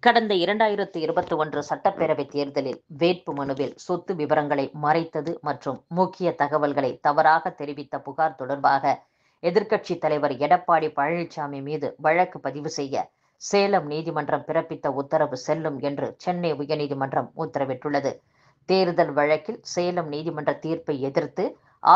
கடந்த 2021 சட்டப்பேரவைத் தேர்தலில் வேட்பு மனுவில் சொத்து விவரங்களை மறைத்தது மற்றும் முக்கிய தகவல்களை தவறாக தெரிவித்த புகார் தொடர்பாக எதிர்க்கட்சித் தலைவர் எடப்பாடி பழனிசாமி மீது வழக்கு பதிவு செய்ய சேலம் நீதிமன்றம் பிறப்பித்த உத்தரவு செல்லும் என்று சென்னை உயர்நீதிமன்றம் உத்தரவிட்டுள்ளது. தேர்தல் வழக்கில் சேலம் நீதிமன்ற தீர்ப்பை எதிர்த்து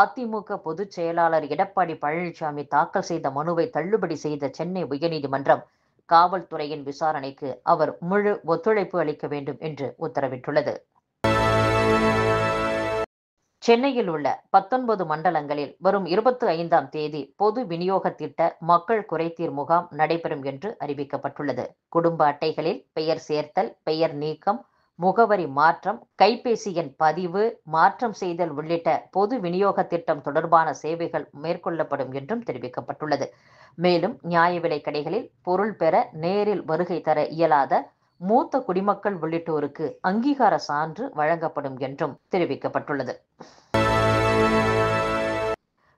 அதிமுக பொதுச் செயலாளர் எடப்பாடி பழனிசாமி தாக்கல் செய்த மனுவை தள்ளுபடி செய்த சென்னை உயர்நீதிமன்றம் காவல்துறையின் விசாரணைக்கு அவர் முழு ஒத்துழைப்பு அளிக்க வேண்டும் என்று உத்தரவிட்டுள்ளது. சென்னையில் உள்ள 19 மண்டலங்களில் வரும் 25ஆம் தேதி பொது விநியோக திட்ட மக்கள் குறைதீர் முகாம் நடைபெறும் என்று அறிவிக்கப்பட்டுள்ளது. குடும்ப அட்டைகளில் பெயர் சேர்த்தல், பெயர் நீக்கம், முகவரி மாற்றம், கைபேசி எண் பதிவு, மாற்றம் செய்தல் உள்ளிட்ட பொது விநியோக திட்டம் தொடர்பான சேவைகள் மேற்கொள்ளப்படும் என்றும் தெரிவிக்கப்பட்டுள்ளது. மேலும் நியாய விலைக் கடைகளில் பொருள் பெற நேரில் வருகை தர இயலாத மூத்த குடிமக்கள் உள்ளிட்டோருக்கு அங்கீகார சான்று வழங்கப்படும் என்றும் தெரிவிக்கப்பட்டுள்ளது.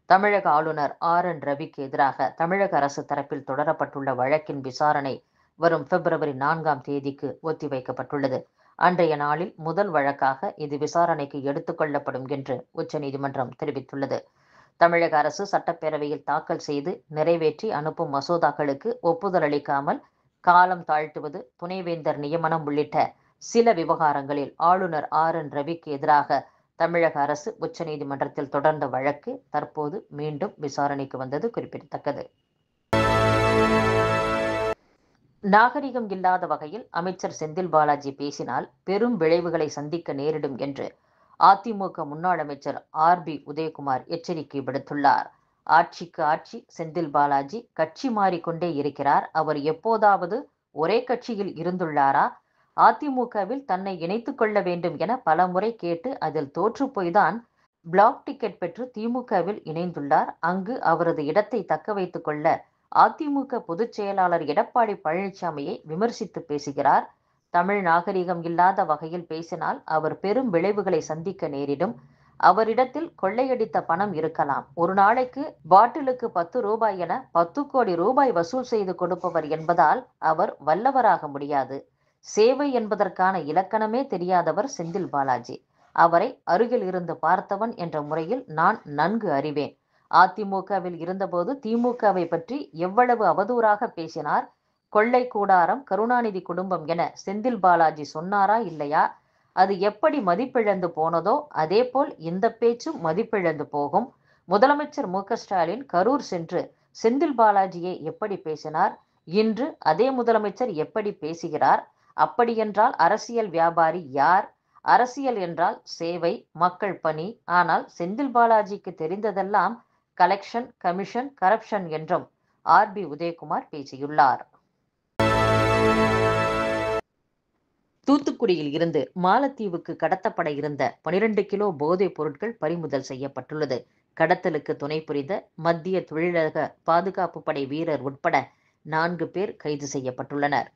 தமிழக ஆளுநர் ஆர்.என். ரவிக்கு எதிராக தமிழக அரசு தரப்பில் தொடரப்பட்டுள்ள வழக்கின் விசாரணை வரும் பிப்ரவரி 4ஆம் தேதிக்கு ஒத்திவைக்கப்பட்டுள்ளது. அன்றைய நாளில் முதல் வழக்காக இது விசாரணைக்கு எடுத்துக் கொள்ளப்படும் என்று உச்சநீதிமன்றம் தெரிவித்துள்ளது. தமிழக அரசு சட்டப்பேரவையில் தாக்கல் செய்து நிறைவேற்றி அனுப்பும் மசோதாக்களுக்கு ஒப்புதல் அளிக்காமல் காலம் தாழ்த்துவது, துணைவேந்தர் நியமனம் உள்ளிட்ட சில விவகாரங்களில் ஆளுநர் ஆர்.என். ரவிக்கு எதிராக தமிழக அரசு உச்சநீதிமன்றத்தில் தொடர்ந்த வழக்கு தற்போது மீண்டும் விசாரணைக்கு வந்தது குறிப்பிடத்தக்கது. நாகரிகம் இல்லாத வகையில் அமைச்சர் செந்தில் பாலாஜி பேசினால் பெரும் விளைவுகளை சந்திக்க நேரிடும் என்று அதிமுக முன்னாள் அமைச்சர் ஆர்.பி. உதயகுமார் எச்சரிக்கை விடுத்துள்ளார். ஆட்சிக்கு ஆட்சி செந்தில் பாலாஜி கட்சி மாறிக்கொண்டே இருக்கிறார். அவர் எப்போதாவது ஒரே கட்சியில் இருந்துள்ளாரா? அதிமுகவில் தன்னை இணைத்துக் கொள்ள வேண்டும் என பலமுறை கேட்டு அதில் தோற்றுப்போய்தான் பிளாக் டிக்கெட் பெற்று திமுகவில் இணைந்துள்ளார். அங்கு அவரது இடத்தை தக்க வைத்துக் கொள்ள அதிமுக பொதுச் செயலாளர் எடப்பாடி பழனிசாமியை விமர்சித்து பேசுகிறார். தமிழ் நாகரிகம் இல்லாத வகையில் பேசினால் அவர் பெரும் விளைவுகளை சந்திக்க நேரிடும். அவரிடத்தில் கொள்ளையடித்த பணம் இருக்கலாம். ஒரு நாளைக்கு பாட்டிலுக்கு 10 ரூபாய் என 10 கோடி ரூபாய் வசூல் செய்து கொடுப்பவர் என்பதால் அவர் வல்லவராக முடியாது. சேவை என்பதற்கான இலக்கணமே தெரியாதவர் செந்தில் பாலாஜி. அவரை அருகில் இருந்து பார்த்தவன் என்ற முறையில் நான் நன்கு அறிவேன். அதிமுகவில் இருந்தபோது திமுகவை பற்றி எவ்வளவு அவதூறாக பேசினார். கொள்ளை கூடாரம், கருணாநிதி குடும்பம் என செந்தில் பாலாஜி சொன்னாரா இல்லையா? அது எப்படி மதிப்பிழந்து போனதோ அதேபோல் இந்த பேச்சும் மதிப்பிழந்து போகும். முதலமைச்சர் மு.க.ஸ்டாலின் கரூர் சென்று செந்தில் பாலாஜியை எப்படி பேசினார்? இன்று அதே முதலமைச்சர் எப்படி பேசுகிறார்? அப்படியென்றால் அரசியல் வியாபாரி யார்? அரசியல் என்றால் சேவை, மக்கள் பணி. ஆனால் செந்தில் பாலாஜிக்கு தெரிந்ததெல்லாம் கலெக்ஷன், கமிஷன், கரப்ஷன் என்றும் ஆர்.பி. உதயகுமார் பேசியுள்ளார். தூத்துக்குடியில் இருந்து மாலத்தீவுக்கு கடத்தப்பட இருந்த 12 கிலோ போதைப் பொருட்கள் பறிமுதல் செய்யப்பட்டுள்ளது. கடத்தலுக்கு துணை புரிந்த மத்திய தொழிலக பாதுகாப்பு படை வீரர் உட்பட 4 பேர் கைது செய்யப்பட்டுள்ளனர்.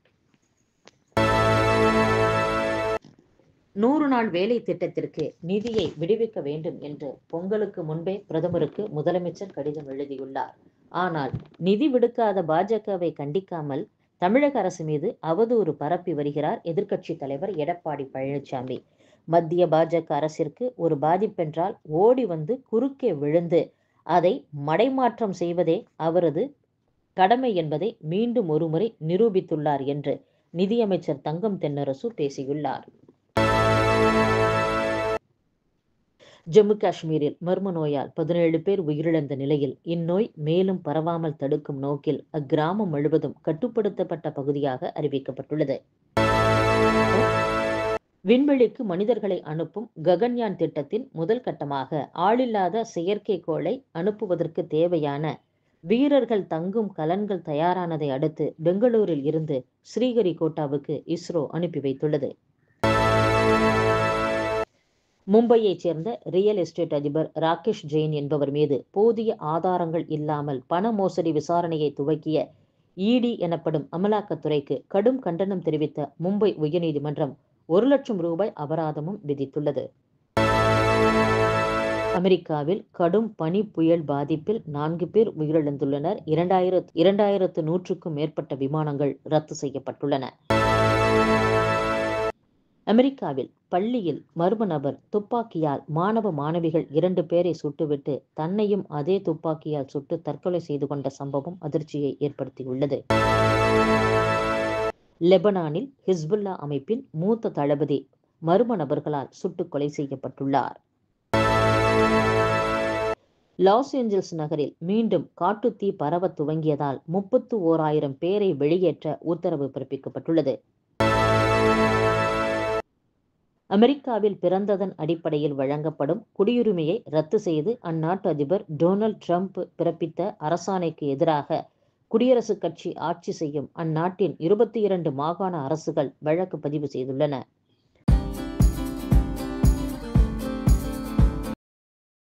100 நாள் வேலை திட்டத்திற்கு நிதியை விடுவிக்க வேண்டும் என்று பொங்கலுக்கு முன்பே பிரதமருக்கு முதலமைச்சர் கடிதம் எழுதியுள்ளார். ஆனால் நிதி விடுக்காத பாஜகவை கண்டிக்காமல் தமிழக அரசு மீது அவதூறு பரப்பி வருகிறார் எதிர்க்கட்சி தலைவர் எடப்பாடி பழனிசாமி. மத்திய பாஜக அரசிற்கு ஒரு பாதிப்பென்றால் ஓடி வந்து குறுக்கே விழுந்து அதை மடைமாற்றம் செய்வதே அவரது கடமை என்பதை மீண்டும் ஒருமுறை நிரூபித்துள்ளார் என்று நிதியமைச்சர் தங்கம் தென்னரசு பேசியுள்ளார். ஜம்மு காஷ்மீரில் மர்ம நோயால் 17 பேர் உயிரிழந்த நிலையில் இந்நோய் மேலும் பரவாமல் தடுக்கும் நோக்கில் அக்கிராமம் முழுவதும் கட்டுப்படுத்தப்பட்ட பகுதியாக அறிவிக்கப்பட்டுள்ளது. விண்வெளிக்கு மனிதர்களை அனுப்பும் ககன்யான் திட்டத்தின் முதல் கட்டமாக ஆளில்லாத செயற்கைக்கோளை அனுப்புவதற்கு தேவையான வீரர்கள் தங்கும் கலன்கள் தயாரானதை அடுத்து பெங்களூரில் இருந்து ஸ்ரீஹரிகோட்டாவுக்கு இஸ்ரோ அனுப்பி வைத்துள்ளது. மும்பையைச் சேர்ந்த ரியல் எஸ்டேட் அதிபர் ராகேஷ் ஜெயின் என்பவர் மீது போதிய ஆதாரங்கள் இல்லாமல் பண மோசடி விசாரணையை துவக்கிய இடி எனப்படும் அமலாக்கத்துறைக்கு கடும் கண்டனம் தெரிவித்த மும்பை உயர்நீதிமன்றம் 1 லட்சம் ரூபாய் அபராதமும் விதித்துள்ளது. அமெரிக்காவில் கடும் பனி புயல் பாதிப்பில் 4 பேர் உயிரிழந்துள்ளனர். 2100க்கும் மேற்பட்ட விமானங்கள் ரத்து செய்யப்பட்டுள்ளன. அமெரிக்காவில் பள்ளியில் மர்ம நபர் துப்பாக்கியால் மாணவ மாணவிகள் 2 பேரை சுட்டுவிட்டு தன்னையும் அதே துப்பாக்கியால் சுட்டு தற்கொலை செய்து கொண்ட சம்பவம் அதிர்ச்சியை ஏற்படுத்தியுள்ளது. லெபனானில் ஹிஸ்புல்லா அமைப்பின் மூத்த தளபதி மர்ம நபர்களால் சுட்டுக் கொலை செய்யப்பட்டுள்ளார். லாஸ் ஏஞ்சல்ஸ் நகரில் மீண்டும் காட்டுத்தீ பரவ துவங்கியதால் 31,000 பேரை வெளியேற்ற உத்தரவு பிறப்பிக்கப்பட்டுள்ளது. அமெரிக்காவில் பிறந்ததன் அடிப்படையில் வழங்கப்படும் குடியுரிமையை ரத்து செய்து அந்நாட்டு அதிபர் டொனால்ட் ட்ரம்ப் பிறப்பித்த அரசாணைக்கு எதிராக குடியரசுக் கட்சி ஆட்சி செய்யும் அந்நாட்டின் 22 மாகாண அரசுகள் வழக்கு பதிவு செய்துள்ளன.